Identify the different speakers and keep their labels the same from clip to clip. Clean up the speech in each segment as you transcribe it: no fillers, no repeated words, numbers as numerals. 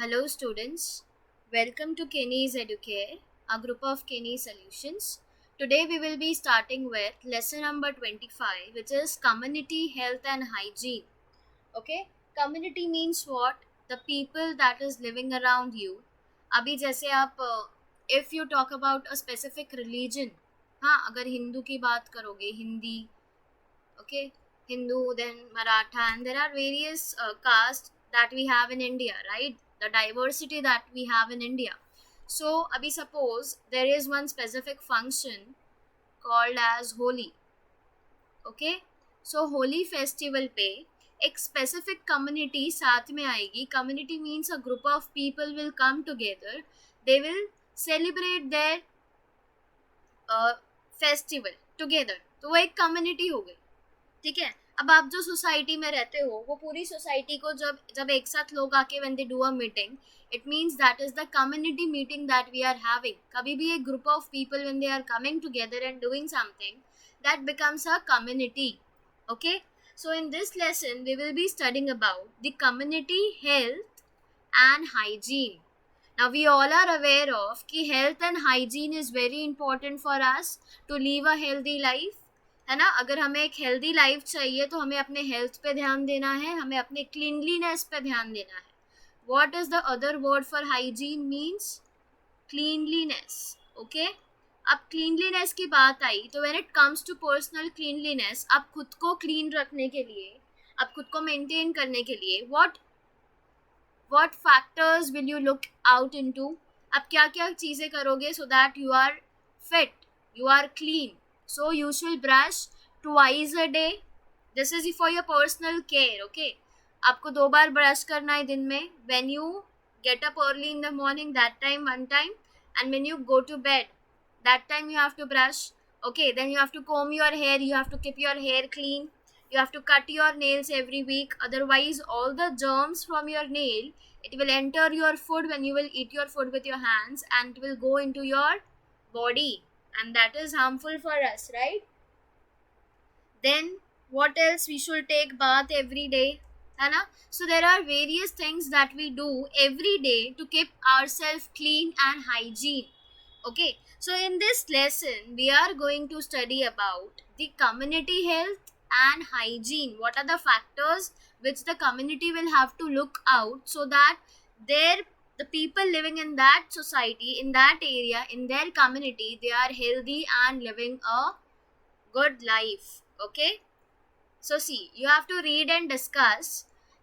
Speaker 1: Hello students, welcome to Kenny's Educare, a group of Kenny Solutions. Today we will be starting with lesson number 25, which is community health and hygiene. Okay, community means what? The people that is living around you. अभी जैसे आप if you talk about a specific religion, हाँ अगर हिंदू की बात करोगे Hindi, okay, Hindu, then Maratha, and there are various castes that we have in India, right? The diversity that we have in India. So abhi suppose there is one specific function called as Holi. Okay, so Holi festival पे एक specific community साथ में आएगी. Community means a group of people will come together. They will celebrate their festival together. तो वो एक community हो गई. ठीक है. अब आप जो सोसाइटी में रहते हो वो पूरी सोसाइटी को जब जब एक साथ लोग आके when they do a meeting, it means that is the community meeting that we are having. कभी भी एक group of people when they are coming together and doing something, that becomes a community. Okay, so in this lesson we will be studying about the community health and hygiene. Now we all are aware of कि health and hygiene is very important for us to live a healthy life, है ना. अगर हमें एक healthy life चाहिए तो हमें अपने हेल्थ पे ध्यान देना है, हमें अपने क्लीनलीनेस पे ध्यान देना है. What is the other word for hygiene means cleanliness. Okay, अब क्लीनलीनेस की बात आई तो when it comes to personal cleanliness, आप खुद को क्लीन रखने के लिए, आप खुद को मेंटेन करने के लिए what factors will you look out into? आप क्या क्या चीज़ें करोगे so that you are fit, you are clean. So you should brush twice a day. This is for your personal care. Okay, आपको 2 बार ब्रश करना है दिन में. When you get up early in the morning, that time one time, and when you go to bed, that time you have to brush. Okay, then you have to comb your hair, you have to keep your hair clean, you have to cut your nails every week, otherwise all the germs from your nail, it will enter your food when you will eat your food with your hands, and it will go into your body, and that is harmful for us, right? Then what else? We should take bath every day, है ना. So there are various things that we do every day to keep ourselves clean and hygiene. Okay, so in this lesson we are going to study about the community health and hygiene. What are the factors which the community will have to look out so that their the people living in that society, in that area, in their community, they are healthy and living a good life. Okay, so see, you have to read and discuss.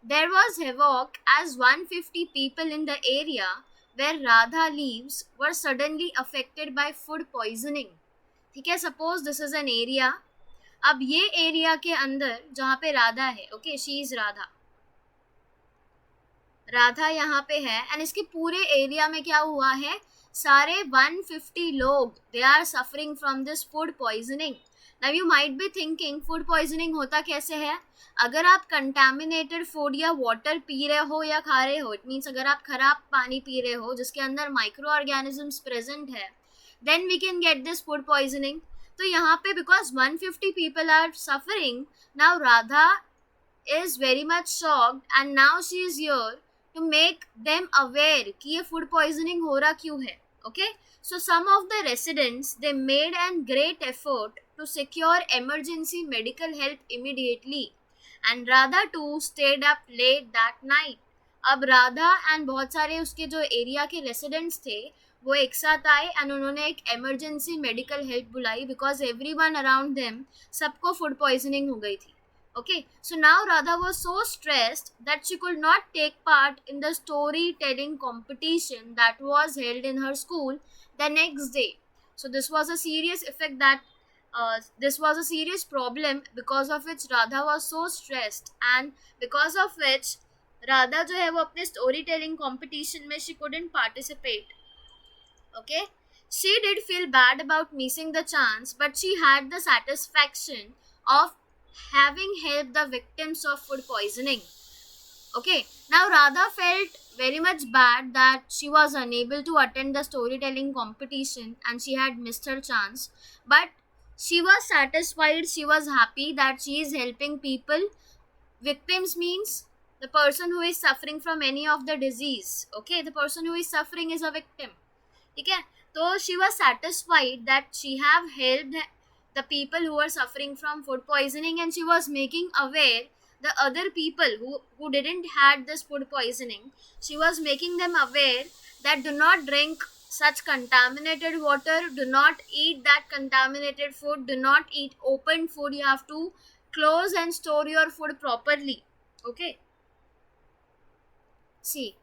Speaker 1: There was havoc as 150 people in the area where Radha lives were suddenly affected by food poisoning. ठीक है, suppose this is an area. अब ये area के अंदर जहाँ पे राधा है, okay, she is Radha, Radha यहाँ पे है, एंड इसके पूरे एरिया में क्या हुआ है, सारे 150 लोग they are suffering from this food poisoning. Now you might be thinking food poisoning होता कैसे है. अगर आप कंटामिनेटेड फूड या वाटर पी रहे हो या खा रहे हो, इट मीन्स अगर आप खराब पानी पी रहे हो जिसके अंदर माइक्रो ऑर्गेनिजम्स प्रेजेंट है, then we can get this food poisoning. तो यहाँ पे because 150 people are suffering, now Radha is very much shocked and now she is here to make them aware कि ये food poisoning हो रहा क्यों है. Okay, so some of the residents they made a great effort to secure emergency medical help immediately, and Radha too stayed up late that night. अब Radha and बहुत सारे उसके जो एरिया के रेसिडेंट्स थे वो एक साथ आए एंड उन्होंने एक इमरजेंसी मेडिकल हेल्प बुलाई बिकॉज एवरीवन अराउंड देम सबको फूड पॉइजनिंग हो गई थी. Okay, so now Radha was so stressed that she could not take part in the storytelling competition that was held in her school the next day. So this was a serious effect that this was a serious problem because of which Radha was so stressed, and because of which Radha जो है वो अपने storytelling competition में she couldn't participate. Okay, she did feel bad about missing the chance, but she had the satisfaction of having helped the victims of food poisoning. Okay, now Radha felt very much bad that she was unable to attend the storytelling competition and she had missed her chance, but she was satisfied, she was happy that she is helping people. Victims means the person who is suffering from any of the disease. Okay, the person who is suffering is a victim. Okay, so she was satisfied that she have helped the people who were suffering from food poisoning, and she was making aware the other people who didn't had this food poisoning. She was making them aware that do not drink such contaminated water, do not eat that contaminated food, do not eat open food, you have to close and store your food properly. Okay, see,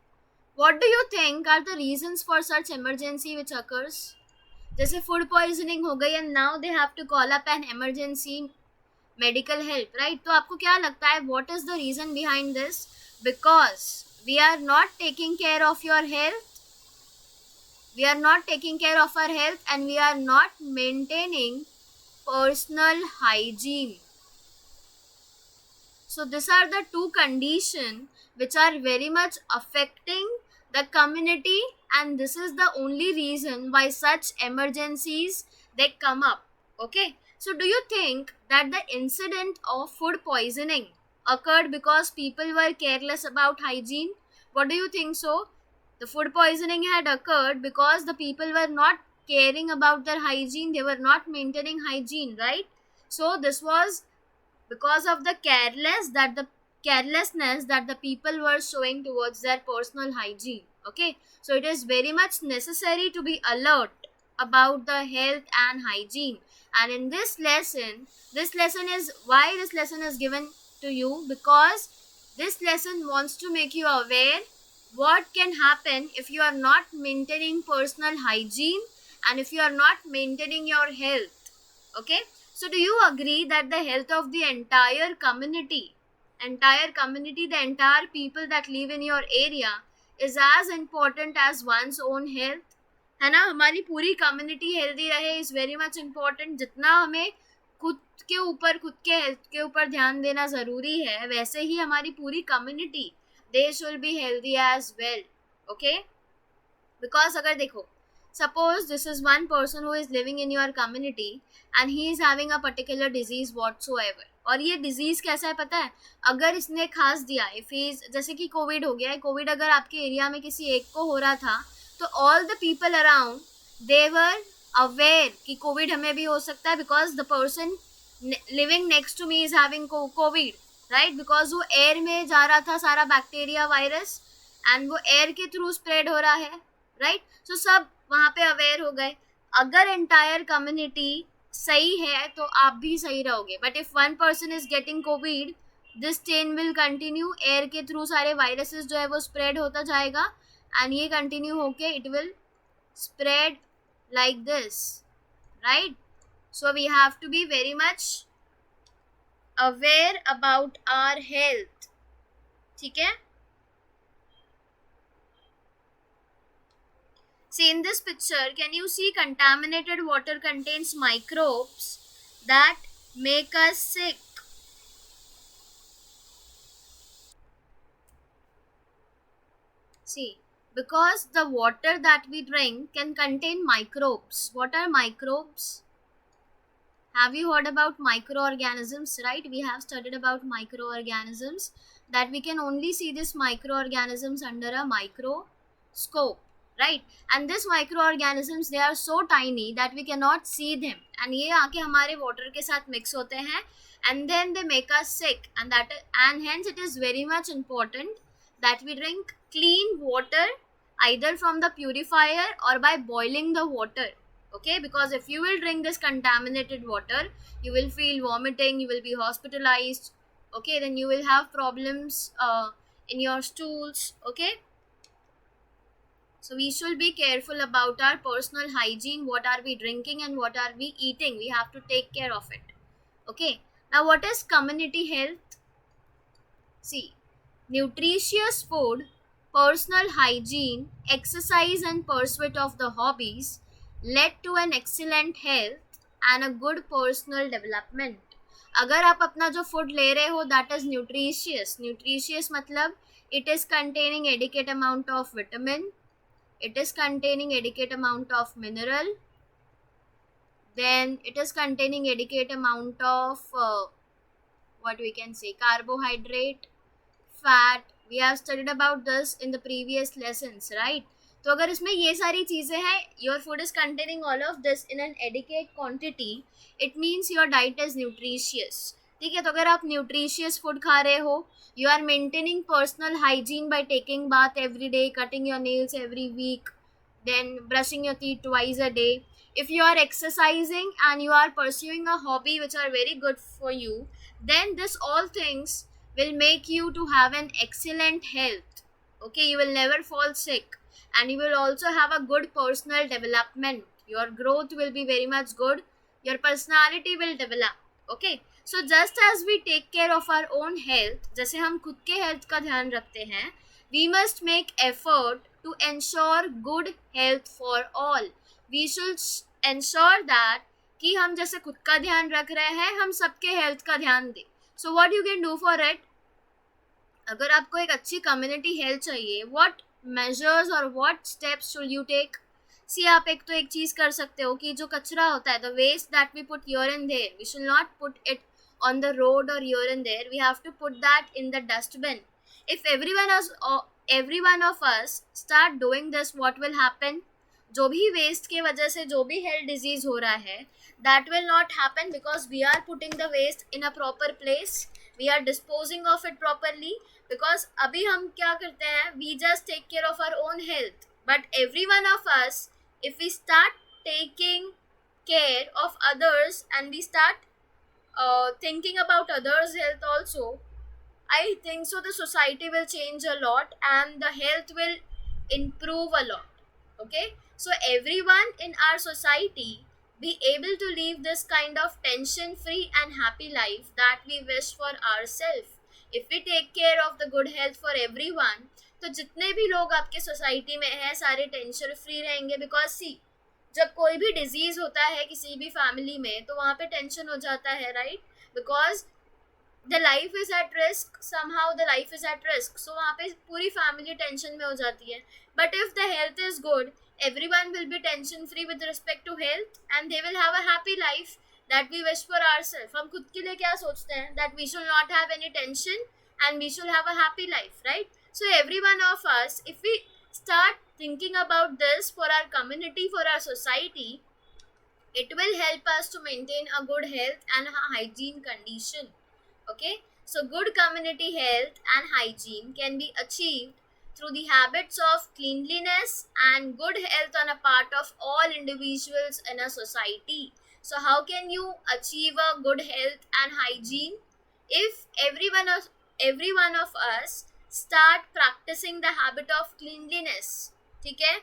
Speaker 1: what do you think are the reasons for such emergency which occurs? जैसे food poisoning हो गई and now they have to call up an emergency medical help, right? तो आपको क्या लगता है what is the reason behind this? Because we are not taking care of your health, we are not taking care of our health, and we are not maintaining personal hygiene. So these are the two conditions which are very much affecting the community, and this is the only reason why such emergencies they come up. Okay, so do you think that the incident of food poisoning occurred because people were careless about hygiene? What do you think? So the food poisoning had occurred because the people were not caring about their hygiene, they were not maintaining hygiene, right? So this was because of the carelessness that the people were showing towards their personal hygiene. Okay, so it is very much necessary to be alert about the health and hygiene. And in this lesson is why this lesson is given to you, because this lesson wants to make you aware what can happen if you are not maintaining personal hygiene and if you are not maintaining your health. Okay, so do you agree that the health of the entire community, the entire people that live in your area is as important as one's own health? है ना, हमारी पूरी community healthy रहे is very much important. जितना हमें खुद के health के ऊपर ध्यान देना ज़रूरी है, वैसे ही हमारी पूरी community they should be healthy as well. Okay, because अगर देखो, suppose this is one person who is living in your community and he is having a particular disease whatsoever, और ये disease कैसा है पता है? अगर इसने खास दिया, if he is, जैसे कि कोविड हो गया है, कोविड अगर आपके एरिया में किसी एक को हो रहा था तो all the people around they were aware कि कोविड हमें भी हो सकता है, because the person living next to me is having COVID, right? Because वो एयर में जा रहा था सारा बैक्टीरिया वायरस, एंड वो एयर के थ्रू स्प्रेड हो रहा है, राइट? सो सब वहाँ पे अवेयर हो गए. अगर एंटायर कम्युनिटी सही है तो आप भी सही रहोगे, but if one person is getting Covid, this chain will continue. Air के थ्रू सारे वायरसेस जो है वो स्प्रेड होता जाएगा, एंड ये कंटिन्यू होके it will spread like this, right? So we have to be very much aware about our health. ठीक है? See in this picture, can you see contaminated water contains microbes that make us sick. See, because the water that we drink can contain microbes. What are microbes? Have you heard about microorganisms? Right, we have studied about microorganisms, that we can only see these microorganisms under a microscope, right? And these microorganisms, they are so tiny that we cannot see them, and ये आके हमारे water के साथ mix होते हैं, and then they make us sick, and hence it is very much important that we drink clean water, either from the purifier or by boiling the water. Okay, because if you will drink this contaminated water, you will feel vomiting, you will be hospitalized. Okay, then you will have problems in your stools. Okay, so we should be careful about our personal hygiene. What are we drinking and what are we eating? We have to take care of it. Okay, now what is community health? See, nutritious food, personal hygiene, exercise and pursuit of the hobbies led to an excellent health and a good personal development. अगर आप अपना जो food ले रहे हो that is nutritious मतलब it is containing adequate amount of vitamin, it is containing adequate amount of mineral, then it is containing adequate amount of what we can say carbohydrate, fat. We have studied about this in the previous lessons, right? तो अगर इसमें ये सारी चीज़ें हैं, your food is containing all of this in an adequate quantity, it means your diet is nutritious. ठीक है, तो अगर आप न्यूट्रिशियस फूड खा रहे हो, you are maintaining personal hygiene by taking bath every day, cutting your nails every week, then brushing your teeth twice a day. If you are exercising and you are pursuing a hobby which are very good for you, then this all things will make you to have an excellent health. Okay, you will never fall sick, and you will also have a good personal development. Your growth will be very much good, your personality will develop. Okay, so just as we take care of our own health, जैसे हम खुद के health का ध्यान रखते हैं, we must make effort to ensure good health for all. We should ensure that कि हम जैसे खुद का ध्यान रख रहे हैं, हम सबके हेल्थ का ध्यान दें. So what you can do for it? अगर आपको एक अच्छी कम्युनिटी हेल्थ चाहिए, what measures or what steps should you take? सी आप एक तो एक चीज़ कर सकते हो कि जो कचरा होता है, the waste that we put here and there, we should not put it on the road or here and there. We have to put that in the dustbin. If every one of us start doing this, what will happen? जो भी waste के वजह से जो भी health disease हो रहा है, that will not happen because we are putting the waste in a proper place. We are disposing of it properly. Because अभी हम क्या करते हैं, we just take care of our own health. But every one of us, if we start taking care of others and we start thinking about others' health also, I think so the society will change a lot and the health will improve a lot. Okay, so everyone in our society be able to live this kind of tension free and happy life that we wish for ourselves. If we take care of the good health for everyone, तो जितने भी लोग आपके society में हैं सारे tension free रहेंगे. Because सी, जब कोई भी डिजीज होता है किसी भी फैमिली में, तो वहाँ पे टेंशन हो जाता है, right? Because the life is at risk, somehow the life is at risk. So वहाँ पे पूरी फैमिली टेंशन में हो जाती है. But if the health is good, everyone will be tension free with respect to health and they will have a happy life that we wish for ourselves. हम खुद के लिए क्या सोचते हैं? That we should not have any tension and we should have a happy life, right? So every one of us, if we start thinking about this for our community, for our society, it will help us to maintain a good health and a hygiene condition. Okay, so good community health and hygiene can be achieved through the habits of cleanliness and good health on a part of all individuals in a society. So how can you achieve a good health and hygiene? If every one of us start practicing the habit of cleanliness, okay,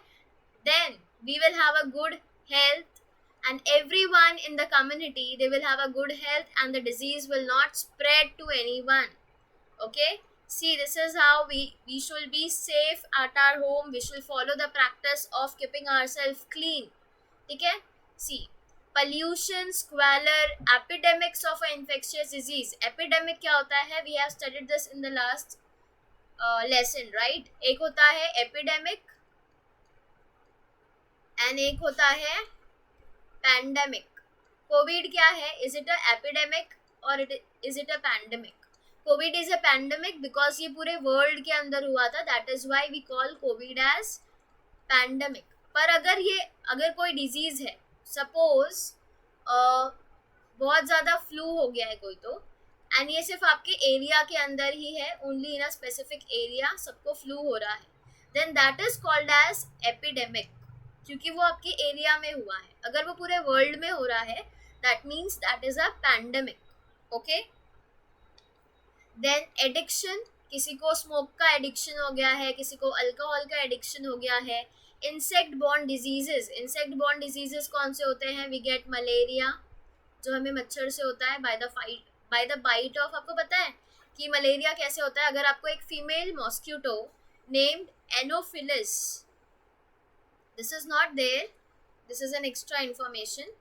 Speaker 1: then we will have a good health and everyone in the community, they will have a good health and the disease will not spread to anyone. Okay, see, this is how we should be safe at our home. We should follow the practice of keeping ourselves clean. Okay, see, pollution, squalor, epidemics of an infectious disease. Epidemic क्या होता है? We have studied this in the last lesson, right? एक होता है epidemic and एक होता है pandemic. COVID क्या है? Is it a epidemic or is it a pandemic? COVID is a pandemic because ये पूरे वर्ल्ड के अंदर हुआ था. That is why we call COVID as pandemic. पर अगर कोई डिजीज है, सपोज बहुत ज़्यादा फ्लू हो गया है कोई, तो एंड ये सिर्फ आपके एरिया के अंदर ही है, only in a specific area सबको फ्लू हो रहा है, then that is called as epidemic, क्योंकि वो आपके एरिया में हुआ है. अगर वो पूरे वर्ल्ड में हो रहा है, that means that is a pandemic. Okay, then addiction, किसी को स्मोक का एडिक्शन हो गया है, किसी को अल्कोहल का एडिक्शन हो गया है. इंसेक्ट बॉर्न डिजीजेस कौन से होते हैं? वी गेट मलेरिया, जो हमें मच्छर से होता है बाय द बाइट ऑफ. आपको पता है कि मलेरिया कैसे होता है? अगर आपको एक female mosquito named anopheles, this is not there, this is an extra information,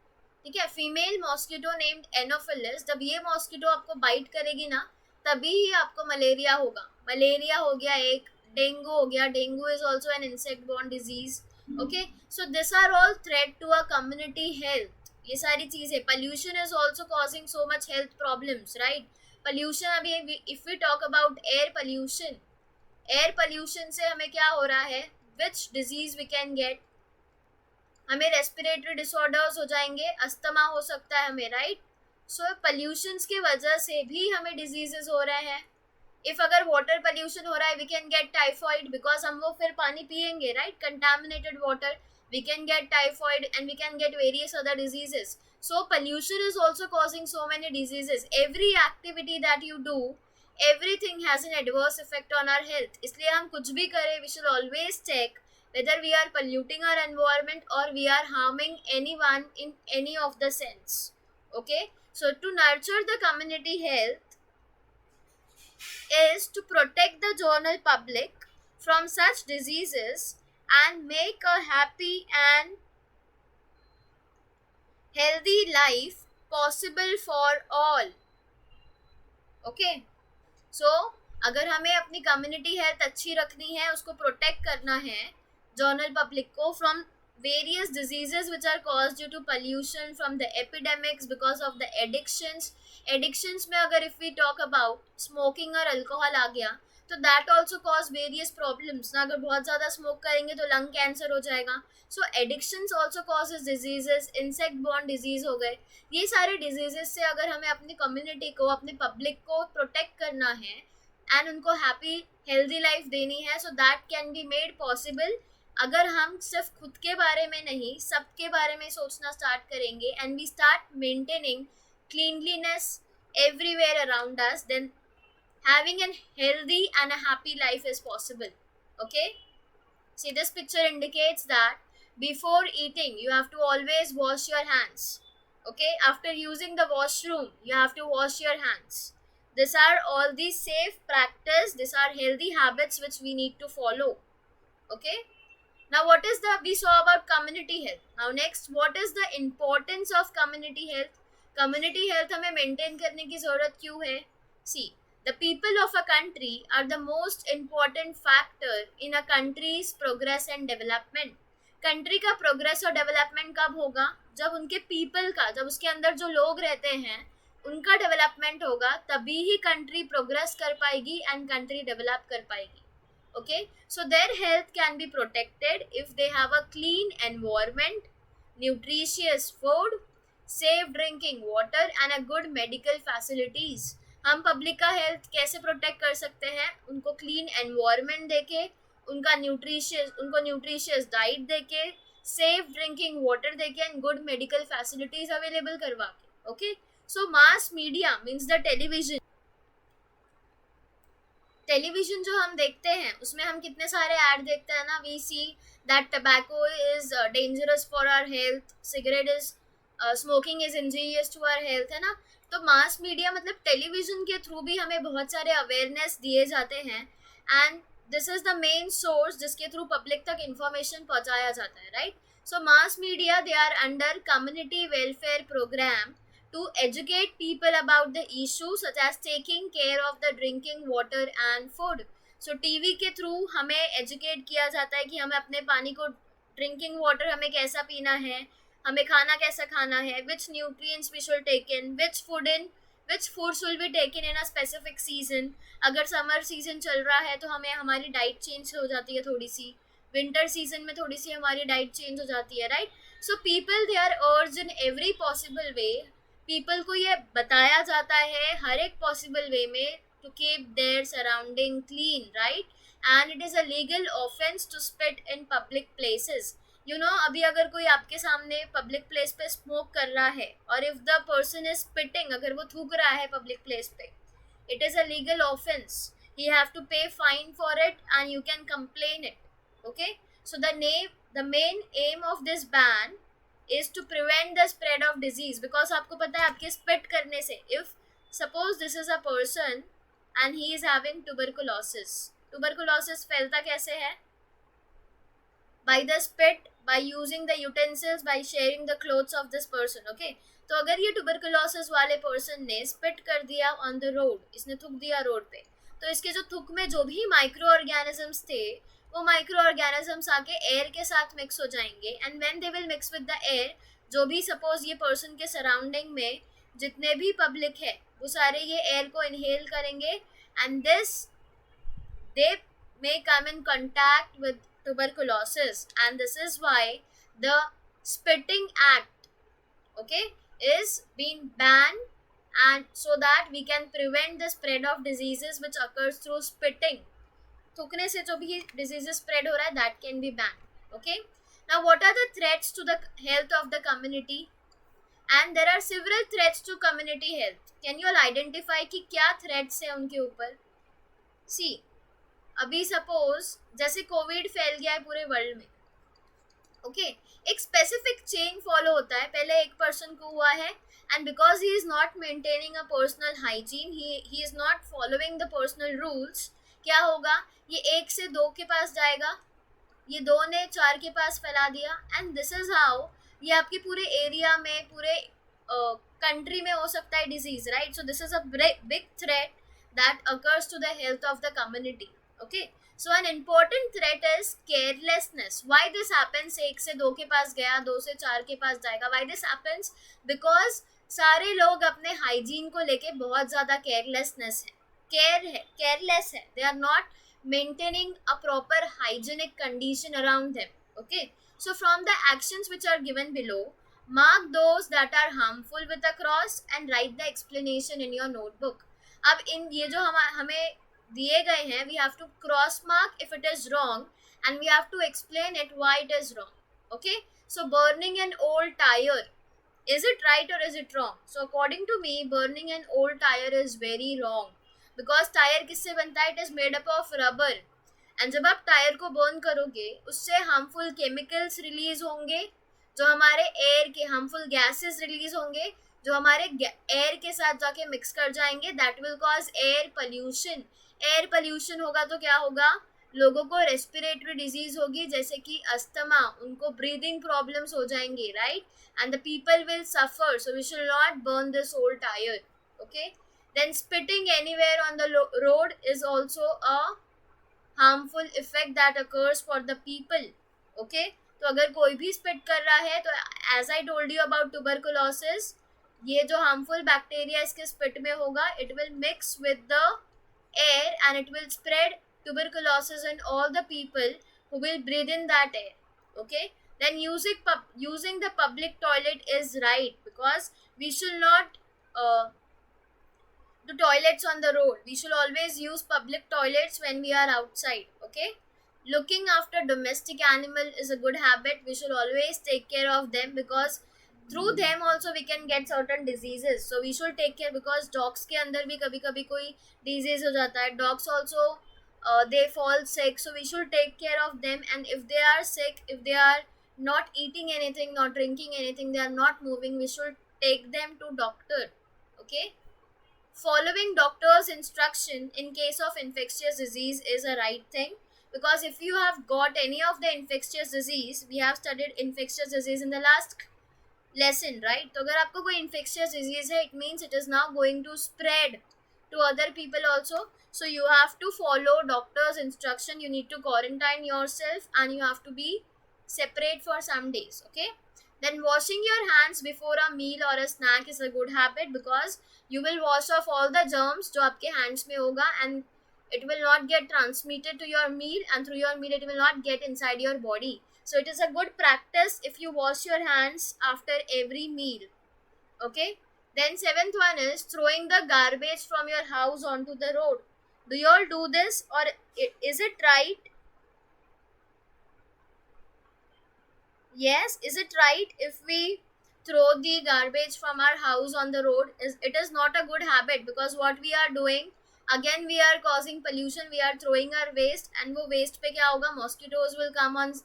Speaker 1: ठीक है? फीमेल मॉस्किटो नेम्ड एनोफिलिस, जब ये मॉस्किटो आपको बाइट करेगी ना, तभी ही आपको मलेरिया होगा. मलेरिया हो गया एक, डेंगू हो गया. Dengue is also an insect borne disease. Okay, so this are all threat to a community health. ये सारी चीज़ें. Pollution is also causing so much health problems, right? Pollution, अभी if we talk about air pollution, air pollution से हमें क्या हो रहा है, which disease we can get, हमें रेस्पिरेटरी डिसऑर्डर्स हो जाएंगे, अस्थमा हो सकता है हमें, राइट। सो पोल्यूशंस की वजह से भी हमें डिजीजेस हो रहे हैं। इफ अगर वाटर पोल्यूशन हो रहा है, we can get typhoid, because हम वो फिर पानी पियेंगे, right, contaminated water, we can get typhoid and we can get various other diseases. So pollution is also causing so many diseases. Every activity that you do, everything has an adverse effect on our health. इसलिए हम कुछ भी करें, we should always check whether we are polluting our environment or we are harming anyone in any of the sense. Okay, so to nurture the community health is to protect the general public from such diseases and make a happy and healthy life possible for all. Okay, so अगर हमें अपनी community health अच्छी रखनी है, उसको protect करना है general public को from various diseases which are caused due to pollution, from the epidemics, because of the addictions में अगर if we talk about smoking और alcohol आ गया तो that also cause various problems ना, अगर बहुत ज़्यादा smoke करेंगे तो lung cancer हो जाएगा. So addictions also causes diseases, insect borne disease हो गए. ये सारे diseases से अगर हमें अपनी community को, अपने public को protect करना है and उनको happy healthy life देनी है, so that can be made possible अगर हम सिर्फ खुद के बारे में नहीं, सबके बारे में सोचना स्टार्ट करेंगे and we start maintaining cleanliness everywhere around us, then having a healthy and a happy life is possible. Okay, see, this picture indicates that before eating you have to always wash your hands. Okay, after using the washroom you have to wash your hands. These are all the safe practice, these are healthy habits which we need to follow. Okay, now what is the, we saw about community health. Now next, what is the importance of community health? Community health हमें maintain करने की ज़रूरत क्यों है? See, the people of a country are the most important factor in a country's progress and development. Country का progress और development कब होगा? जब उनके पीपल का, जब उसके अंदर जो लोग रहते हैं उनका डेवलपमेंट होगा, तभी ही कंट्री प्रोग्रेस कर पाएगी एंड कंट्री डेवलप कर पाएगी. Okay, so their health can be protected if they have a clean environment, nutritious food, safe drinking water and a good medical facilities. हम पब्लिक का हेल्थ कैसे protect कर सकते हैं? उनको क्लीन एनवायरनमेंट देके, उनको न्यूट्रिशियस डाइट देके, सेफ ड्रिंकिंग वाटर देके and good medical facilities available करवा के. Okay, so mass media means the television जो हम देखते हैं उसमें हम कितने सारे ऐड देखते हैं ना. We see that tobacco is dangerous for our health, cigarette is, smoking is injurious to our health, है ना. तो मास मीडिया मतलब टेलीविजन के थ्रू भी हमें बहुत सारे अवेयरनेस दिए जाते हैं and this is the main source जिसके थ्रू पब्लिक तक इंफॉर्मेशन पहुंचाया जाता है, right. So mass media they are under community welfare programme to educate people about the issues such as taking care of the drinking water and food. So TV के through हमें educate किया जाता है कि हमें अपने पानी को, drinking water हमें कैसा पीना है, हमें खाना कैसा खाना है, which nutrients we should take in, which food should be taken in a specific season. अगर summer season चल रहा है तो हमें हमारी diet change हो जाती है थोड़ी सी, winter season में थोड़ी सी हमारी diet change हो जाती है, right. So people they are urged in every possible way, people को ये बताया जाता है हर एक पॉसिबल वे में to keep their surrounding clean, right. And it is a legal offence to spit in public places. You know, अभी अगर कोई आपके सामने पब्लिक प्लेस पे स्मोक कर रहा है और if the person is spitting, अगर वो थूक रहा है पब्लिक प्लेस पे, it is a legal offence. He have to pay fine for it and you can complain it. Okay, so the main aim of this ban is to prevent the spread of disease, because आपको पता है आपके spit करने से, if suppose this is a person and he is having tuberculosis फैलता कैसे है? By the spit, by using the utensils, by sharing the clothes of this person. Okay, तो अगर ये tuberculosis वाले person ने spit कर दिया on the road, इसने थूक दिया रोड पे, तो इसके जो थूक में जो भी माइक्रो ऑर्गेनिजम्स थे वो माइक्रो ऑर्गेनिजम्स आके एयर के साथ मिक्स हो जाएंगे and when they will mix with the air, जो भी सपोज ये पर्सन के सराउंडिंग में जितने भी पब्लिक है वो सारे ये एयर को इनहेल करेंगे and this they may come in contact with tuberculosis, and this is why the spitting act, okay, is being banned, and so that we can prevent the spread of diseases which occurs through spitting. थूकने से जो भी diseases spread हो रहा है, that can be banned. Okay, now what are the threats to the health of the community? And there are several threats to community health. Can you all identify कि क्या threats है उनके ऊपर? See, अभी suppose जैसे Covid फैल गया है पूरे वर्ल्ड में, ओके, एक स्पेसिफिक चेन फॉलो होता है, पहले एक पर्सन को हुआ है and because he is not maintaining a personal hygiene, he is not following the personal rules, क्या होगा, ये एक से दो के पास जाएगा, ये दो ने चार के पास फैला दिया, एंड दिस इज हाउ ये आपके पूरे एरिया में, पूरे कंट्री में हो सकता है disease, right? So this is a big threat that occurs to the health of the community. Okay, so an important threat is carelessness. Why this happens? एक से दो के पास गया, दो से चार के पास जाएगा. Why this happens? Because सारे लोग अपने हाइजीन को लेके बहुत ज़्यादा केयरलेसनेस है, केयरलेस है. They are not maintaining a proper hygienic condition around them. Okay, so from the actions which are given below, mark those that are harmful with a cross and write the explanation in your notebook. अब इन ये जो हमें दिए गए हैं, we have to cross mark if it is wrong and we have to explain it why it is wrong. Okay, so burning an old tyre, is it right or is it wrong? So according to me, burning an old tire is very wrong, because tyre किससे बनता है? It is made up of rubber, and जब आप tyre को burn करोगे उससे harmful chemicals release होंगे, जो हमारे एयर के हार्मफुल गैसेस रिलीज होंगे, जो हमारे एयर के साथ जाके मिक्स कर जाएंगे. That will cause air pollution. Air pollution होगा तो क्या होगा? लोगों को रेस्पिरेटरी डिजीज होगी, जैसे कि अस्थमा, उनको ब्रीदिंग प्रॉब्लम्स हो जाएंगे, right? And the people will suffer. So we should not burn this old tyre. Okay, then spitting anywhere on the road is also a harmful effect that occurs for the people. Okay, तो अगर कोई भी spit कर रहा है तो as I told you about tuberculosis, ये जो हार्मफुल बैक्टीरिया इसके स्पिट में होगा, it will mix with the air and it will spread tuberculosis in all the people who will breathe in that air. Okay, then using the public toilet is right, because we should not do toilets on the road. We should always use public toilets when we are outside. Okay, looking after domestic animal is a good habit. We should always take care of them, because through them also we can get certain diseases. So we should take care, because dogs के अंदर भी कभी कभी कोई disease हो जाता है. Dogs also they fall sick, so we should take care of them. And if they are sick, if they are not eating anything, not drinking anything, they are not moving, we should take them to doctor. Okay, following doctor's instruction in case of infectious disease is a right thing, because if you have got any of the infectious disease, we have studied infectious disease in the last lesson, right? तो अगर आपको कोई infectious disease है, it means it is now going to spread to other people also. So you have to follow doctor's instruction. You need to quarantine yourself and you have to be separate for some days. Okay, then washing your hands before a meal or a snack is a good habit, because you will wash off all the germs जो आपके hands में होगा, and it will not get transmitted to your meal, and through your meal it will not get inside your body. So it is a good practice if you wash your hands after every meal. Okay, then seventh one is throwing the garbage from your house onto the road. Do you all do this, or is it right? Yes, is it right if we throw the garbage from our house on the road? It is not a good habit, because what we are doing, again we are causing pollution. We are throwing our waste, and वो waste पे क्या होगा? Mosquitoes will come on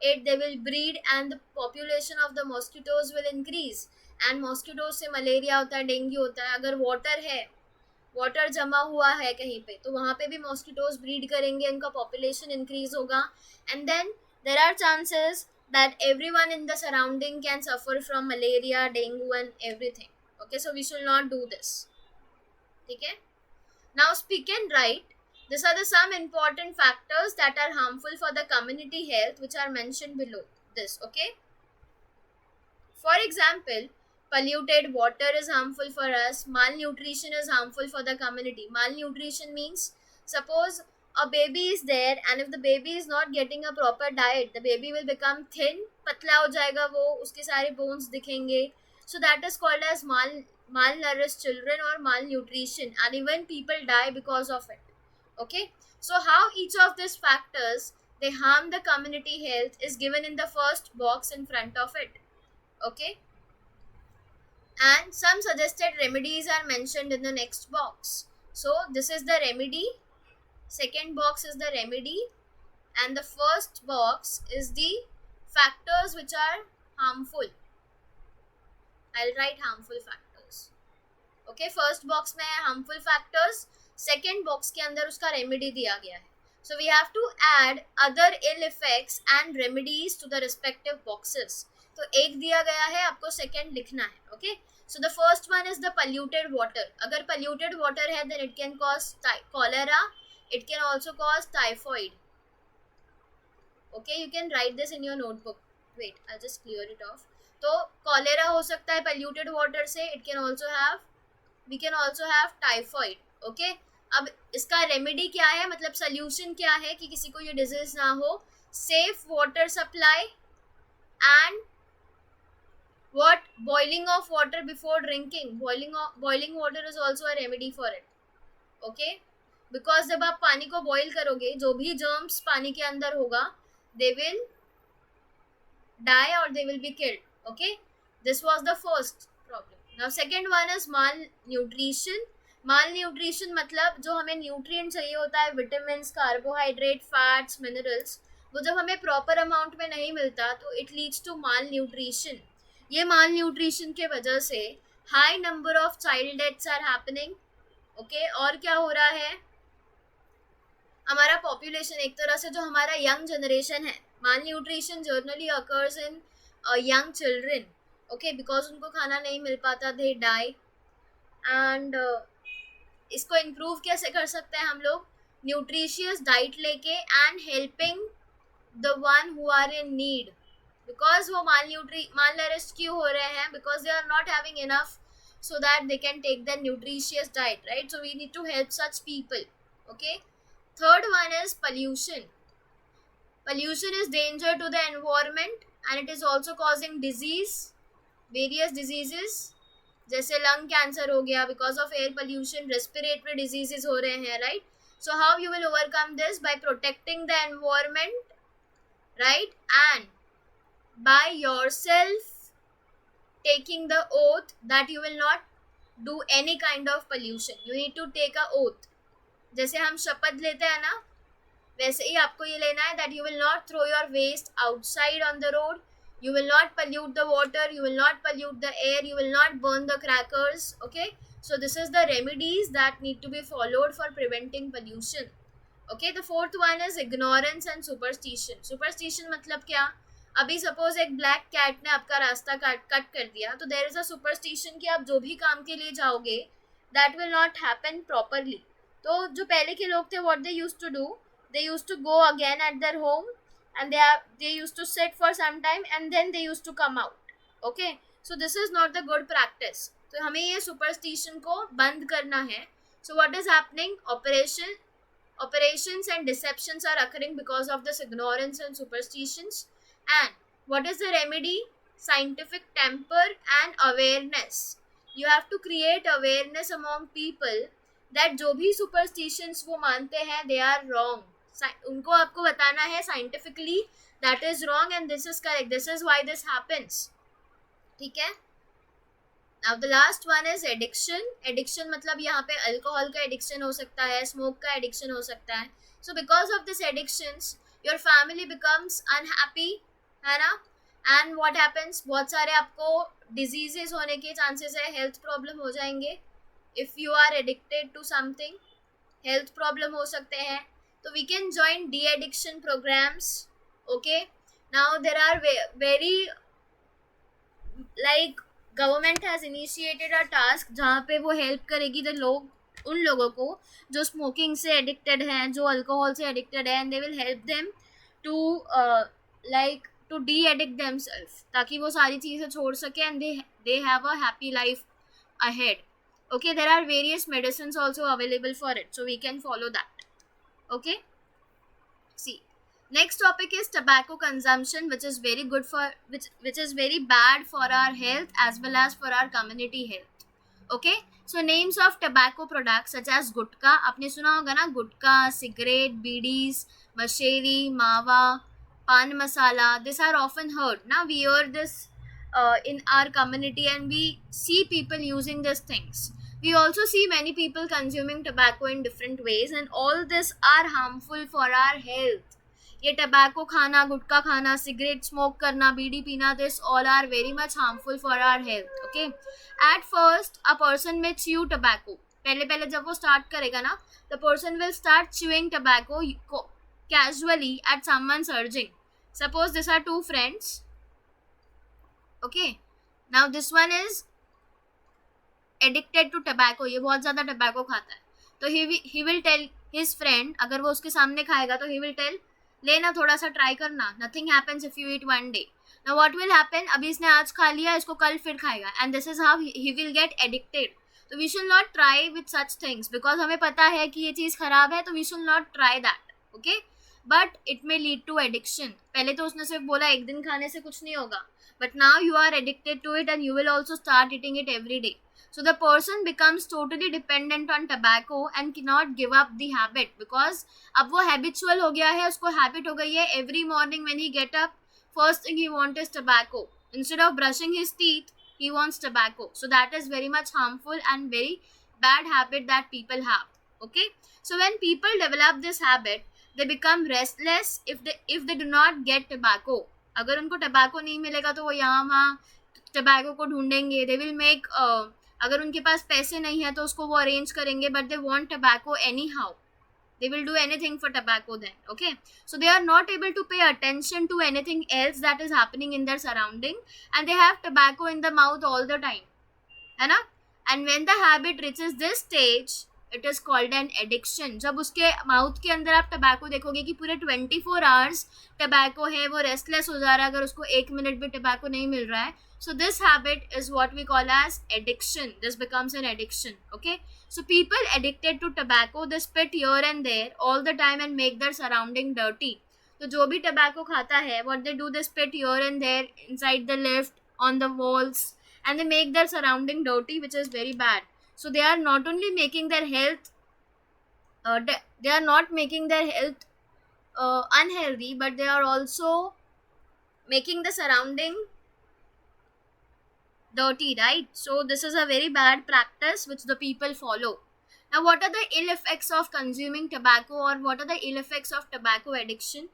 Speaker 1: it, they will breed, and the population of the mosquitoes will increase, and mosquitoes से malaria होता है, dengue होता है. अगर वाटर है, वाटर जमा हुआ है कहीं पे, तो वहाँ पे भी मॉस्किटोज ब्रीड करेंगे, उनका पॉपुलेशन इंक्रीज होगा, and then there are chances that everyone in the surrounding can suffer from malaria, dengue and everything. Okay, so we should not do this. Okay, now speak and write. These are the some important factors that are harmful for the community health, which are mentioned below this. Okay, for example, polluted water is harmful for us, malnutrition is harmful for the community. Malnutrition means, suppose a baby is there and if the baby is not getting a proper diet, the baby will become thin, पतला हो जाएगा वो, उसके सारे bones दिखेंगे. So that is called as malnourished children or malnutrition, and even people die because of it. Okay, so how each of these factors they harm the community health is given in the first box in front of it. Okay, and some suggested remedies are mentioned in the next box. So this is the remedy, second box is the remedy, and the first box is the factors which are harmful. I'll write harmful factors. Okay, first box में है harmful factors, second box के अंदर उसका remedy दिया गया है. So we have to add other ill effects and remedies to the respective boxes. तो एक दिया गया है, आपको second लिखना है. Okay, so the first one is the polluted water. अगर polluted water है then it can cause cholera, it can also cause typhoid. Okay, you can write this in your notebook. Wait, I'll just clear it off. तो cholera हो सकता है polluted water से, we can also have typhoid. Okay, अब इसका remedy क्या है, मतलब सोल्यूशन क्या है कि किसी को ये डिजीज ना हो? Safe water supply and what boiling of water before drinking. Boiling water is also a remedy for it. Okay, because जब आप पानी को बॉईल करोगे, जो भी germs पानी के अंदर होगा, they will die or they will be killed. Okay, this was the first problem. Now second one is malnutrition. Malnutrition मतलब जो हमें न्यूट्रिएंट चाहिए होता है, विटामिन्स, कार्बोहाइड्रेट, फैट्स, मिनरल्स, वो जब हमें प्रॉपर अमाउंट में नहीं मिलता तो it leads to malnutrition. ये माल न्यूट्रिशन के वजह से high number of child deaths are happening. Okay, और क्या हो रहा है, हमारा पॉपुलेशन एक तरह से जो हमारा यंग जनरेशन है, malnutrition generally occurs in young children. Okay, because उनको खाना नहीं मिल पाता, दे डाई. एंड इसको इम्प्रूव कैसे कर सकते हैं हम लोग? न्यूट्रिशियस डाइट लेके and helping the one who are in need. Because वो malnourished क्यों हो रहे हैं? Because they are not having enough so that they can take the nutritious diet, right? So we need to help such people. Okay, third one is pollution. Pollution is danger to the environment and it is also causing disease, various diseases, जैसे lung cancer हो गया because of air pollution, respiratory diseases हो रहे हैं, right? So how you will overcome this? By protecting the environment, right? And by yourself taking the oath that you will not do any kind of pollution. You need to take a oath. जैसे हम शपथ लेते हैं ना, वैसे ही आपको ये लेना है that you will not throw your waste outside on the road, you will not pollute the water, you will not pollute the air, you will not burn the crackers. Okay, so this is the remedies that need to be followed for preventing pollution. Okay, the fourth one is ignorance and superstition. Superstition मतलब क्या? अभी suppose एक black cat ने आपका रास्ता cut कर दिया, तो देयर इज अ सुपरस्टिशन कि आप जो भी काम के लिए जाओगे that will not happen properly. तो जो पहले के लोग थे, what they used to do, they used to go again at their home and they used to sit for some time and then they used to come out. Okay, so this is not the good practice. तो हमें ये superstition को बंद करना है. So what is happening? operations and deceptions are occurring because of this ignorance and superstitions. And what is the remedy? Scientific temper and awareness. You have to create awareness among people that जो भी superstitions वो मानते हैं they are wrong. उनको आपको बताना है scientifically that is wrong and this is correct. This is why this happens. ठीक है? Now the last one is addiction. Addiction मतलब यहाँ पे alcohol का addiction हो सकता है, smoke का addiction हो सकता है. So because of this addictions, your family becomes unhappy, है ना? एंड व्हाट हैपेंस, बहुत सारे आपको डिजीजेस होने के चांसेस है, हेल्थ प्रॉब्लम हो जाएंगे. If you are addicted to something, health problem हो सकते हैं. तो we can join de addiction programmes. Okay, now there are very like government has initiated a task जहाँ पे वो हेल्प करेगी द लोग, उन लोगों को जो स्मोकिंग से एडिक्टेड हैं, जो अल्कोहल से एडिक्टेड है, and they will help them to like to de addict themselves, ताकि वो सारी चीज़ें छोड़ सके and they have a happy life ahead. Okay, there are various medicines also available for it, so we can follow that. Okay, see, next topic is tobacco consumption, which is very good for which is very bad for our health as well as for our community health. Okay, so names of tobacco products such as गुटखा, आपने सुना होगा ना, गुटखा, cigarette, bidis, मशेरी, मावा, पान मसाला, these are often heard. Now we hear this in our community and we see people using these things. We also see many people consuming tobacco in different ways and all this are harmful for our health. ये tobacco खाना, गुटखा खाना, cigarette smoke करना, बीड़ी पीना, this all are very much harmful for our health. Okay, at first a person may chew tobacco. पहले जब वो start करेगा ना, the person will start chewing tobacco casually at someone's urging. Suppose these are two friends. Okay, now this one is addicted to tobacco, ये बहुत ज़्यादा tobacco खाता है, तो he will tell his friend, अगर वो उसके सामने खाएगा तो he will tell, लेना थोड़ा सा ट्राई करना, nothing happens if you eat one day. Now what will happen, अभी इसने आज खा लिया, इसको कल फिर खाएगा, and this is how he will get addicted. तो we should not try with such things because हमें पता है कि ये चीज़ खराब है, तो we should not try that. Okay, but it may lead to addiction. पहले तो उसने सिर्फ बोला एक दिन खाने से कुछ नहीं होगा, but now you are addicted to it and you will also start eating it every day. So the person becomes totally dependent on tobacco and cannot give up the habit because अब वो habitual हो गया है, उसको habit हो गई है. Every morning when he get up, first thing he wants is tobacco. Instead of brushing his teeth, he wants tobacco. So that is very much harmful and very bad habit that people have. Okay, so when people develop this habit, they become restless if they do not get tobacco. अगर उनको tobacco नहीं मिलेगा तो वो यहाँ वहाँ tobacco को ढूंढेंगे. They will make अगर उनके पास पैसे नहीं है तो उसको वो arrange करेंगे, but they want tobacco anyhow. They will do anything for tobacco then. Okay, so they are not able to pay attention to anything else that is happening in their surrounding and they have tobacco in the mouth all the time, है ना? And when the habit reaches this stage, it is called an addiction. जब उसके mouth के अंदर आप tobacco देखोगे कि पूरे 24 आवर्स टबैको है, वो रेस्टलेस हो जा रहा है अगर उसको 1 मिनट भी टबैको नहीं मिल रहा है. So this habit is what we call as addiction. This becomes an addiction. Okay, so people addicted to tobacco, they spit here and there all the time and make their surrounding dirty. तो जो भी tobacco खाता है, what they do, they spit here and there inside the lift, on the walls, and they make their surrounding dirty, which is very bad. So they are not only making their health they are not making their health unhealthy, but they are also making the surrounding dirty, right? So this is a very bad practice which the people follow. Now what are the ill effects of consuming tobacco, or what are the ill effects of tobacco addiction?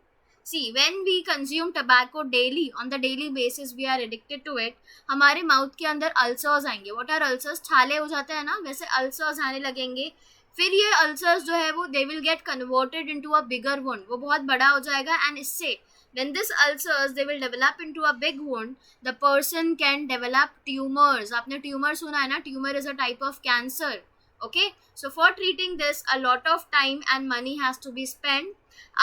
Speaker 1: See, when we consume tobacco daily, on the daily basis we are addicted to it, हमारे mouth के अंदर ulcers आएंगे. What are ulcers? छाले हो जाते हैं ना, वैसे अल्सर्स आने लगेंगे. फिर ये अल्सर्स जो है वो they will get converted into a bigger wound, वो बहुत बड़ा हो जाएगा. एंड इससे when this ulcers they will develop into a big wound, the person can develop tumors. आपने ट्यूमर सुना है ना? Tumour is a type of cancer. Okay, so for treating this a lot of time and money has to be spent.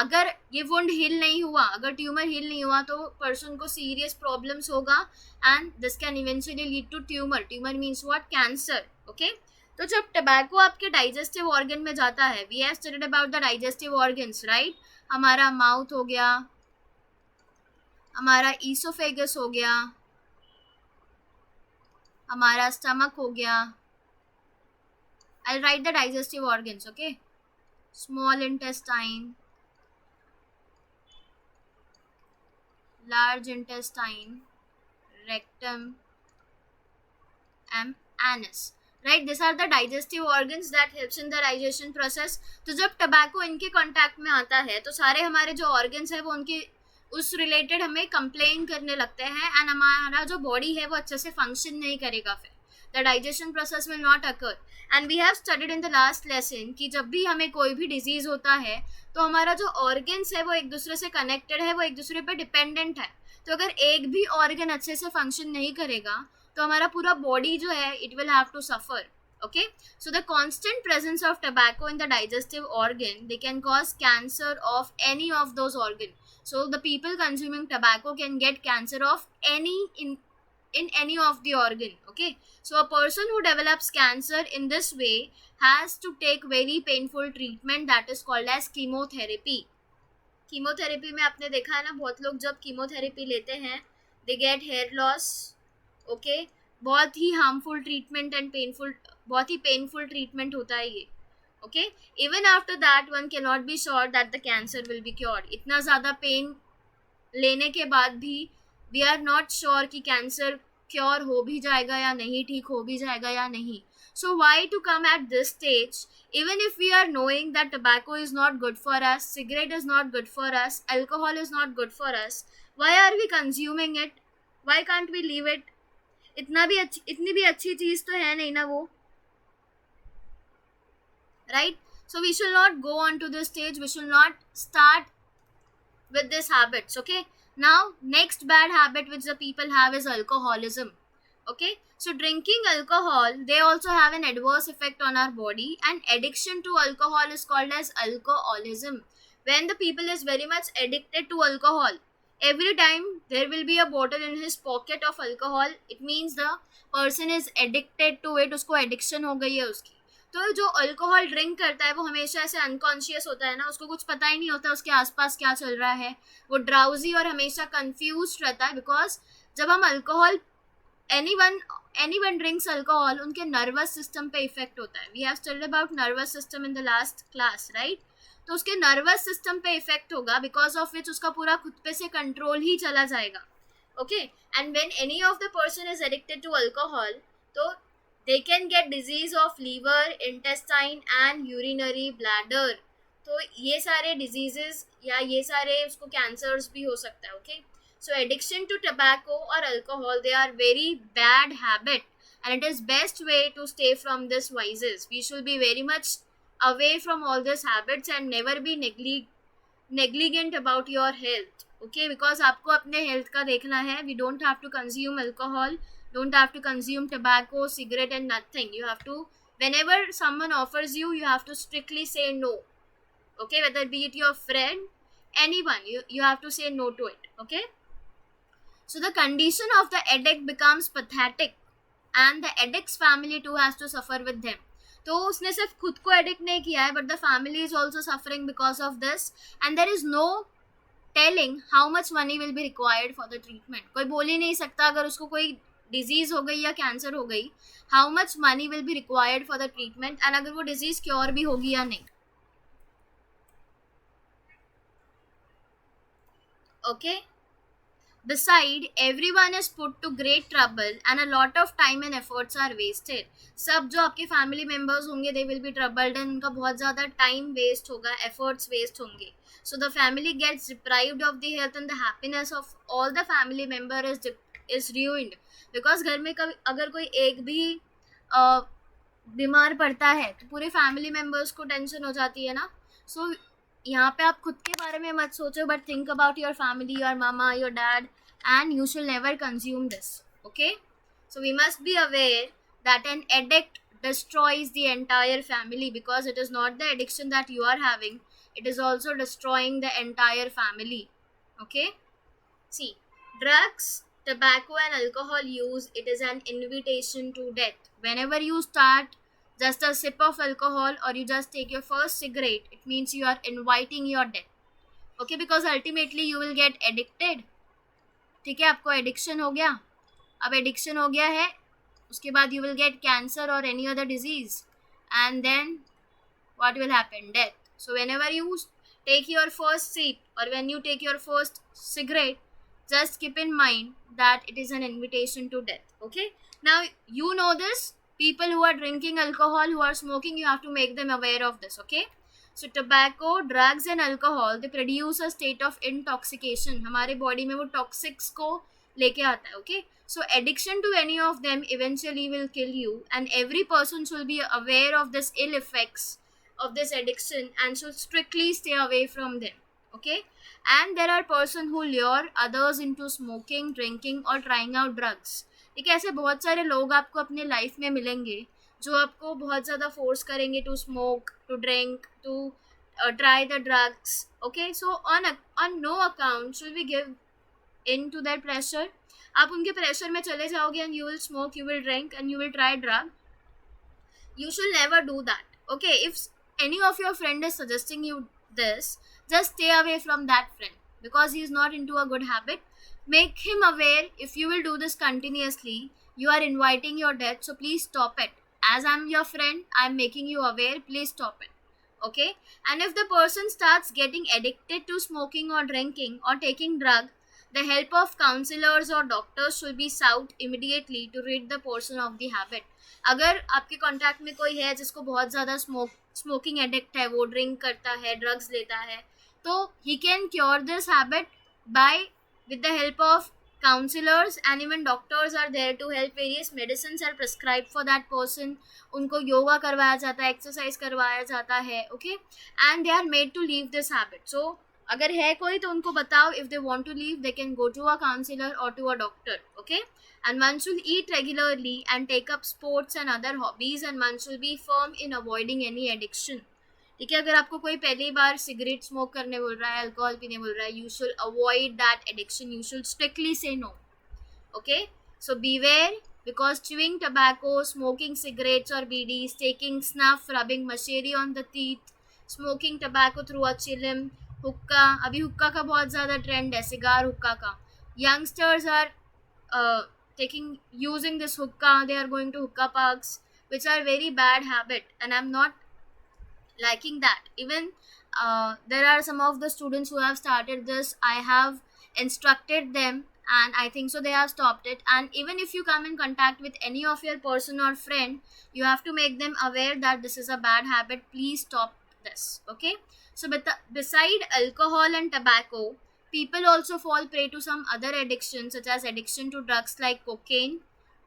Speaker 1: अगर ये wound heal नहीं हुआ, अगर tumour heal नहीं हुआ तो पर्सन को सीरियस प्रॉब्लम्स होगा and this can eventually lead to tumour. Tumour means what? Cancer. Okay, तो जब टबैको आपके डाइजेस्टिव ऑर्गन में जाता है, we have studied about the digestive organs, right? हमारा माउथ हो गया, हमारा ईसोफेगस हो गया, हमारा स्टमक हो गया. I write the digestive organs. Okay, small intestine, large intestine, rectum, and anus, right? These are the digestive organs that helps in the digestion process. तो जब टबैको इनके कांटेक्ट में आता है तो सारे हमारे जो ऑर्गन्स है वो उनके उस रिलेटेड हमें कंप्लेन करने लगते हैं एंड हमारा जो बॉडी है वो अच्छे से फंक्शन नहीं करेगा. फिर the digestion process will not occur. And we have studied in the last lesson कि जब भी हमें कोई भी डिजीज होता है तो हमारा जो ऑर्गन्स है वो एक दूसरे से कनेक्टेड है, वो एक दूसरे पे डिपेंडेंट है. तो अगर एक भी ऑर्गन अच्छे से फंक्शन नहीं करेगा तो हमारा पूरा बॉडी जो है it will have to suffer. Okay, so the constant presence of tobacco in the digestive organ, they can cause cancer of any of those organ. So the people consuming tobacco can get cancer of any in any of the organ. Okay, so a person who develops cancer in this way has to take very painful treatment that is called as chemotherapy. Chemotherapy में आपने देखा है ना, बहुत लोग जब chemotherapy लेते हैं they get here loss. Okay, बहुत ही हार्मफुल ट्रीटमेंट एंड पेनफुल, बहुत ही पेनफुल ट्रीटमेंट होता है ये. Okay, even after that one can not be sure that the cancer will be cured. इतना ज़्यादा पेन लेने के बाद भी वी आर नॉट श्योर कि कैंसर क्योर हो भी जाएगा या नहीं, ठीक हो भी जाएगा या नहीं. So why to come at this stage, even if we are knowing that tobacco is not good for us, cigarette is not good for us, alcohol is not good for us, why are we consuming it? Why can't we leave it? इतनी भी अच्छी चीज तो है नहीं ना वो, right? So we should not go on to this stage, we should not start with these habits. Okay, now next bad habit which the people have is alcoholism. Okay, so drinking alcohol, they also have an adverse effect on our body, and addiction to alcohol is called as alcoholism. When the people is very much addicted to alcohol, every time there will be a bottle in his pocket of alcohol, it means the person is addicted to it, उसको addiction हो गई है उसकी. तो जो alcohol drink करता है वो हमेशा ऐसे अनकॉन्शियस होता है ना, उसको कुछ पता ही नहीं होता उसके आसपास क्या चल रहा है, वो ड्राउजी और हमेशा कंफ्यूज रहता है. बिकॉज जब हम अल्कोहल, anyone drinks alcohol, उनके नर्वस सिस्टम पे इफेक्ट होता है. We have studied about nervous system in the last class, right? तो उसके नर्वस सिस्टम पे इफेक्ट होगा, बिकॉज ऑफ विच उसका पूरा खुद पे से कंट्रोल ही चला जाएगा. Okay, and when any of the person is addicted to alcohol, तो they can get disease of liver, intestine and urinary bladder. तो ये सारे diseases या ये सारे उसको cancers भी हो सकता है. Okay, so addiction to tobacco or alcohol, they are very bad habit, and it is best way to stay from this vices. We should be very much away from all these habits and never be negligent about your health. Okay, because आपको अपने health का देखना है. We don't have to consume alcohol, don't have to consume tobacco, cigarette and nothing. You have to, whenever someone offers you, you have to strictly say no. Okay, whether be it your friend, anyone, you have to say no to it. Okay, so the condition of the addict becomes pathetic, and the addict's family too has to suffer with them. तो उसने सिर्फ खुद को addict नहीं किया है, but the family is also suffering because of this, and there is no telling how much money will be required for the treatment. कोई बोल ही नहीं सकता अगर उसको कोई डिजीज हो गई या कैंसर हो गई, how much money will be required for the treatment, and अगर वो डिजीज क्योर भी होगी या नहीं. Okay, beside everyone is put to great trouble and a lot of time and efforts are wasted. सब जो आपके फैमिली मेंबर्स होंगे they will be troubled and उनका बहुत ज़्यादा टाइम वेस्ट होगा, efforts वेस्ट होंगे. So the family gets deprived of the health and the happiness of all the family member is ruined. Because घर में कभी अगर कोई एक भी बीमार पड़ता है तो पूरे फैमिली मेम्बर्स को टेंशन हो जाती है ना. सो यहाँ पे आप खुद के बारे में मत सोचो, but think about your family, your mama, your dad, and you should never consume this. Okay, so we must be aware that an addict destroys the entire family, because it is not the addiction that you are having, it is also destroying the entire family. Okay, see, drugs, tobacco and alcohol use, it is an invitation to death. Whenever you start just a sip of alcohol or you just take your first cigarette, it means you are inviting your death. Okay, because ultimately you will get addicted. ठीक है, आपको addiction हो गया, अब addiction हो गया है, उसके बाद you will get cancer or any other disease, and then what will happen? Death. So whenever you take your first sip or when you take your first cigarette, just keep in mind that it is an invitation to death. Okay, now you know this. People who are drinking alcohol, who are smoking, you have to make them aware of this. Okay, so tobacco, drugs and alcohol, they produce a state of intoxication. हमारे body में वो toxics को लेके आता है. Okay, so addiction to any of them eventually will kill you, and every person should be aware of this ill effects of this addiction and should strictly stay away from them. Okay, and there are person who lure others into smoking, drinking or trying out drugs. ठीक है, ऐसे बहुत सारे लोग आपको अपने life में मिलेंगे जो आपको बहुत ज़्यादा फोर्स करेंगे to smoke, to drink, to try the drugs. Okay, so on no account should we give in to that pressure. आप उनके प्रेशर में चले जाओगे and you will smoke, you will drink and you will try drug. You should never do that. Okay, if any of your friend is suggesting you this, just stay away from that friend because he is not into a good habit. Make him aware. If you will do this continuously, you are inviting your death, so please stop it. As I'm your friend, I'm making you aware, please stop it. Okay, and if the person starts getting addicted to smoking or drinking or taking drug, the help of counselors or doctors should be sought immediately to rid the person of the habit. अगर आपके contact में कोई है जिसको बहुत ज़्यादा smoking addict है, वो ड्रिंक करता है, ड्रग्स लेता है, तो he can cure this habit by with the help of counselors, and even doctors are there to help. Various medicines are prescribed for that person. उनको योगा करवाया जाता है, एक्सरसाइज करवाया जाता है. Okay, and they are made to leave this habit. So अगर है कोई तो उनको बताओ, if they want to leave they can go to a counsellor और to a doctor. Okay, and one should eat regularly and take up sports and other hobbies, and one should be firm in avoiding any addiction. ठीक है, अगर आपको कोई पहली बार cigarette smoke करने बोल रहा है, अल्कोहल पीने बोल रहा है, you should avoid that addiction, you should strictly say no. Okay, so beware, because chewing tobacco, smoking cigarettes or BDs, taking snuff, rubbing masheri on the teeth, smoking tobacco through a chillum, हुक्का, अभी हुक्का का बहुत ज़्यादा trend है, सिगार हुक्का का. Youngsters are using this hookah, they are going to hookah parks, which are very bad habit, and I'm not liking that. Even there are some of the students who have started this. I have instructed them, and I think so they have stopped it. And even if you come in contact with any of your person or friend, you have to make them aware that this is a bad habit, please stop this. Okay, so beside alcohol and tobacco, people also fall prey to some other addictions, such as addiction to drugs like cocaine,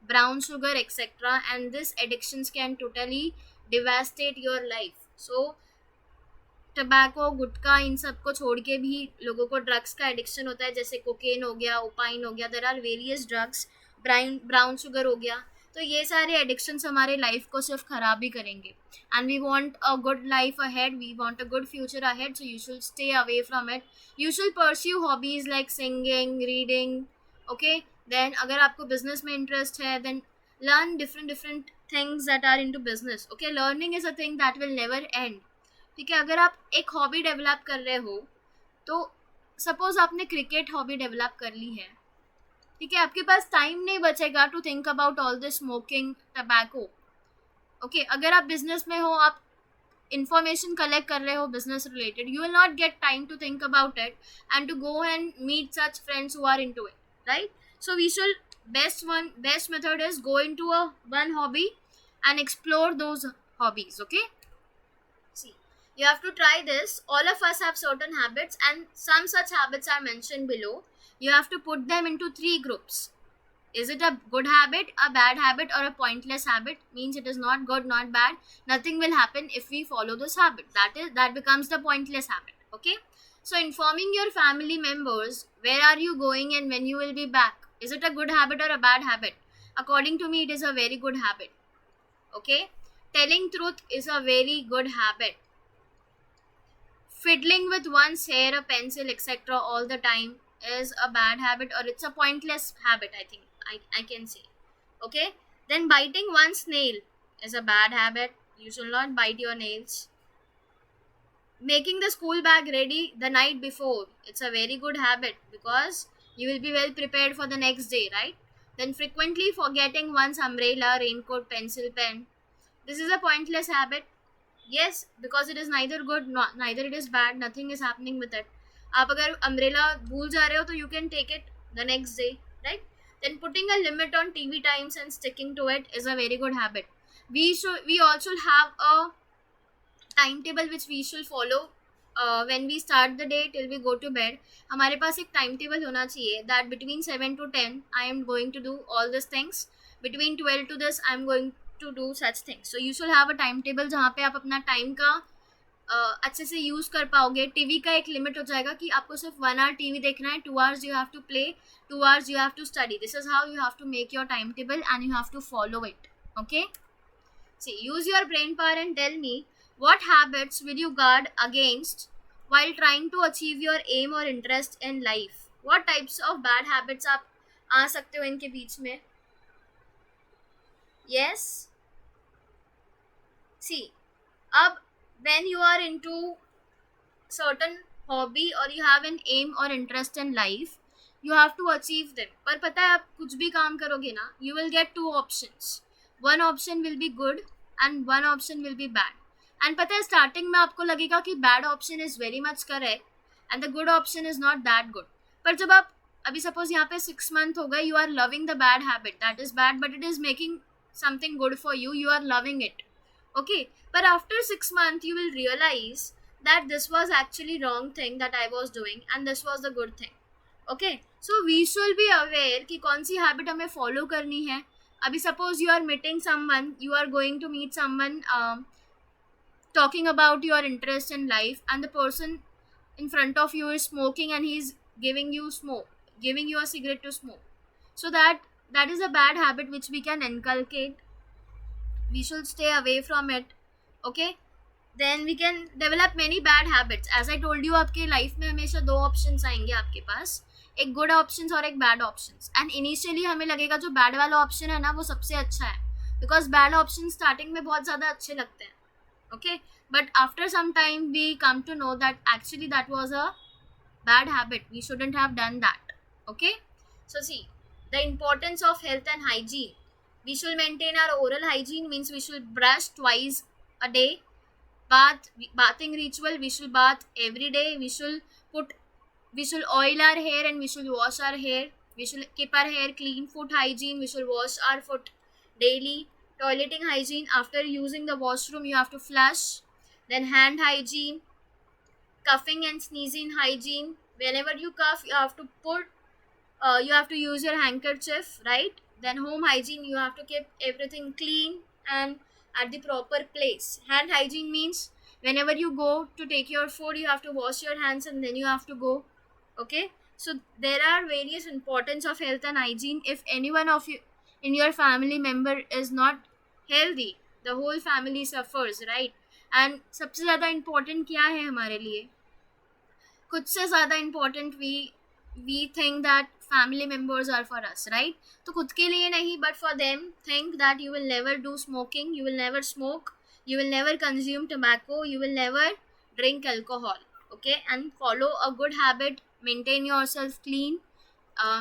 Speaker 1: brown sugar, etc. And these addictions can totally devastate your life. So tobacco, gutkha, इन सब को छोड़ के भी लोगों को drugs का addiction होता है, जैसे कोकेन हो गया, ओपाइन हो गया, there are various drugs, brown sugar हो गया. तो ये सारे एडिक्शंस हमारे लाइफ को सिर्फ ख़राब ही करेंगे. And we want a good life ahead, we want a good future ahead, so you should stay away from it. You should pursue hobbies like singing, reading. Okay, then अगर आपको business में interest है, then learn different things that are into business. Okay, learning is a thing that will never end. ठीक है, अगर आप एक hobby develop कर रहे हो, तो सपोज आपने क्रिकेट हॉबी डेवलप कर ली है, ठीक है, आपके पास टाइम नहीं बचेगा to think about all this smoking, tobacco. Okay, अगर आप बिजनेस में हो, आप इंफॉर्मेशन कलेक्ट कर रहे हो business related, you will not get time to think about it and to go and meet such friends who are into it, right? So we should best method is go into a one hobby and explore those hobbies. Okay, see, you have to try this. All of us have certain habits, and some such habits are mentioned below. You have to put them into 3 groups. Is it a good habit, a bad habit, or a pointless habit? Means it is not good, not bad. Nothing will happen if we follow this habit. That becomes the pointless habit. Okay, so informing your family members where are you going and when you will be back. Is it a good habit or a bad habit? According to me, it is a very good habit. Okay, telling truth is a very good habit. Fiddling with one's hair, a pencil, etc. all the time is a bad habit, or it's a pointless habit, I think I can say. Okay, then biting one's nail is a bad habit. You should not bite your nails. Making the school bag ready the night before, it's a very good habit because you will be well prepared for the next day, right? Then frequently forgetting one's umbrella, raincoat, pencil, pen, this is a pointless habit. Yes, because it is neither good, neither it is bad, nothing is happening with it. आप अगर umbrella भूल जा रहे हो तो you can take it the next day, right? Then putting a limit on TV times and sticking to it is a very good habit. We also have a timetable which we should follow when we start the day till we go to bed. हमारे पास एक time table होना चाहिए that between 7 to 10 I am going to do all these things, between 12 to this I am going to do such things. So you should have a timetable जहाँ पे आप अपना time का अच्छे से यूज़ कर पाओगे. टीवी का एक लिमिट हो जाएगा कि आपको सिर्फ 1 hour टीवी देखना है, 2 hours you have to play, 2 hours you have to study. This is how you have to make your timetable and you have to follow it. Okay, See, use your brain power and tell me what habits will you guard against while trying to achieve your aim or interest in life. What types of bad habits आप आ सकते हो इनके बीच में? Yes. See, अब when you are into certain hobby or you have an aim or interest in life, you have to achieve them. पर पता है आप कुछ भी काम करोगे ना, you will get two options. One option will be good and one option will be bad. And पता है starting में आपको लगेगा कि bad option is very much correct and the good option is not that good. पर जब आप अभी suppose यहाँ पे 6 month हो गए, you are loving the bad habit, that is bad but it is making something good for you, you are loving it. Okay, but after 6 months you will realize that this was actually wrong thing that I was doing and this was the good thing. Okay, so we should be aware कि कौन सी habit हमें follow करनी है. अभी suppose you are meeting someone, you are going to meet someone talking about your interest in life and the person in front of you is smoking and he's giving you a cigarette to smoke. So that is a bad habit which we can inculcate. We should stay away from it. Okay, then we can develop many bad habits. As I told you, आपके life में हमेशा दो options आएंगे आपके पास, एक good options और एक bad options. And initially हमें लगेगा जो bad वाला option है ना वो सबसे अच्छा है, because bad options starting में बहुत ज़्यादा अच्छे लगते हैं. Okay, but after some time we come to know that actually that was a bad habit. We shouldn't have done that. Okay, so see the importance of health and hygiene. We should maintain our oral hygiene, means we should brush twice a day. Bathing ritual, we should bath every day. We should oil our hair and we should wash our hair. We should keep our hair clean. Foot hygiene, we should wash our foot daily. Toileting hygiene, after using the washroom you have to flush. Then hand hygiene, coughing and sneezing hygiene. Whenever you cough you have to use your handkerchief, right? Then home hygiene, you have to keep everything clean and at the proper place. Hand hygiene means whenever you go to take your food you have to wash your hands and then you have to go. Okay, so there are various importance of health and hygiene. If anyone of you in your family member is not healthy, the whole family suffers, right? And सबसे ज़्यादा important क्या है हमारे लिए? खुद से ज़्यादा important we think that family members are for us, right? तो खुद के लिए नहीं, but for them, think that you will never do smoking, you will never smoke, you will never consume tobacco, you will never drink alcohol. Okay, and follow a good habit, maintain yourself clean,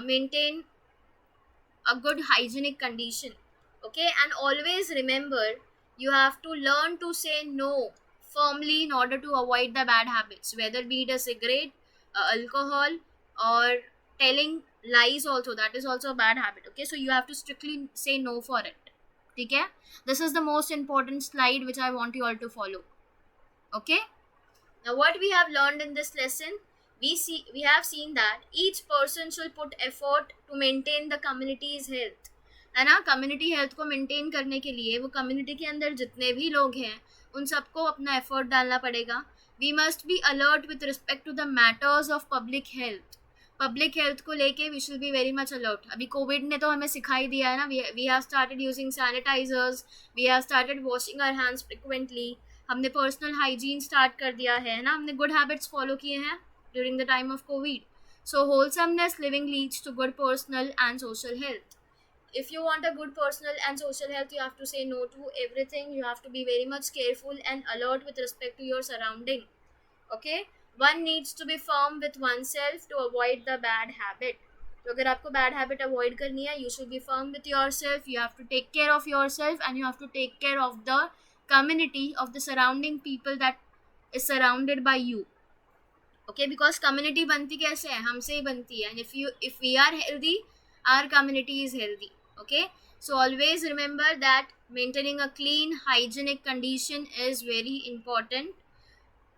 Speaker 1: maintain a good hygienic condition. Okay, and always remember you have to learn to say no firmly in order to avoid the bad habits, whether be it a cigarette, alcohol, or telling lies also. That is also a bad habit. Okay, so you have to strictly say no for it. Okay, this is the most important slide which I want you all to follow. Okay, now what we have learned in this lesson, we have seen that each person should put effort to maintain the community's health. है ना, community health को maintain करने के लिए वो community के अंदर जितने भी लोग हैं उन सबको अपना एफर्ट डालना पड़ेगा. We must be alert with respect to the matters of public health. Public health को लेके we should be very much alert. अभी कोविड ने तो हमें सिखाई दिया है ना. We have started using sanitizers, we have started washing our hands frequently. हमने पर्सनल हाइजीन स्टार्ट कर दिया है ना. हमने गुड हैबिट्स फॉलो किए हैं during the time of Covid. So wholesomeness living leads to good personal and social health. If you want a good personal and social health, you have to say no to everything. You have to be very much careful and alert with respect to your surrounding. Okay, one needs to be firm with oneself to avoid the bad habit. तो अगर आपको bad habit avoid करनी है, you should be firm with yourself. You have to take care of yourself and you have to take care of the community, of the surrounding people that is surrounded by you. Okay, because community बनती कैसे है? हमसे ही बनती है. And if we are healthy, our community is healthy. Okay, so always remember that maintaining a clean hygienic condition is very important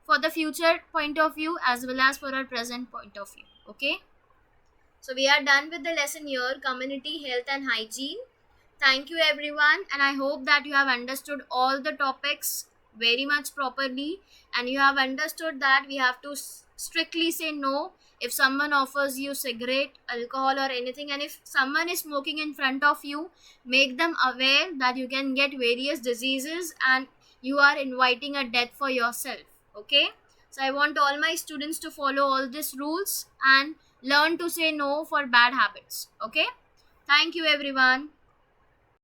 Speaker 1: for the future point of view as well as for our present point of view. Okay, so we are done with the lesson here, community health and hygiene. Thank you everyone, and I hope that you have understood all the topics very much properly, and you have understood that we have to strictly say no if someone offers you cigarette, alcohol or anything, and if someone is smoking in front of you, make them aware that you can get various diseases and you are inviting a death for yourself. Okay, so I want all my students to follow all these rules and learn to say no for bad habits. Okay, thank you everyone.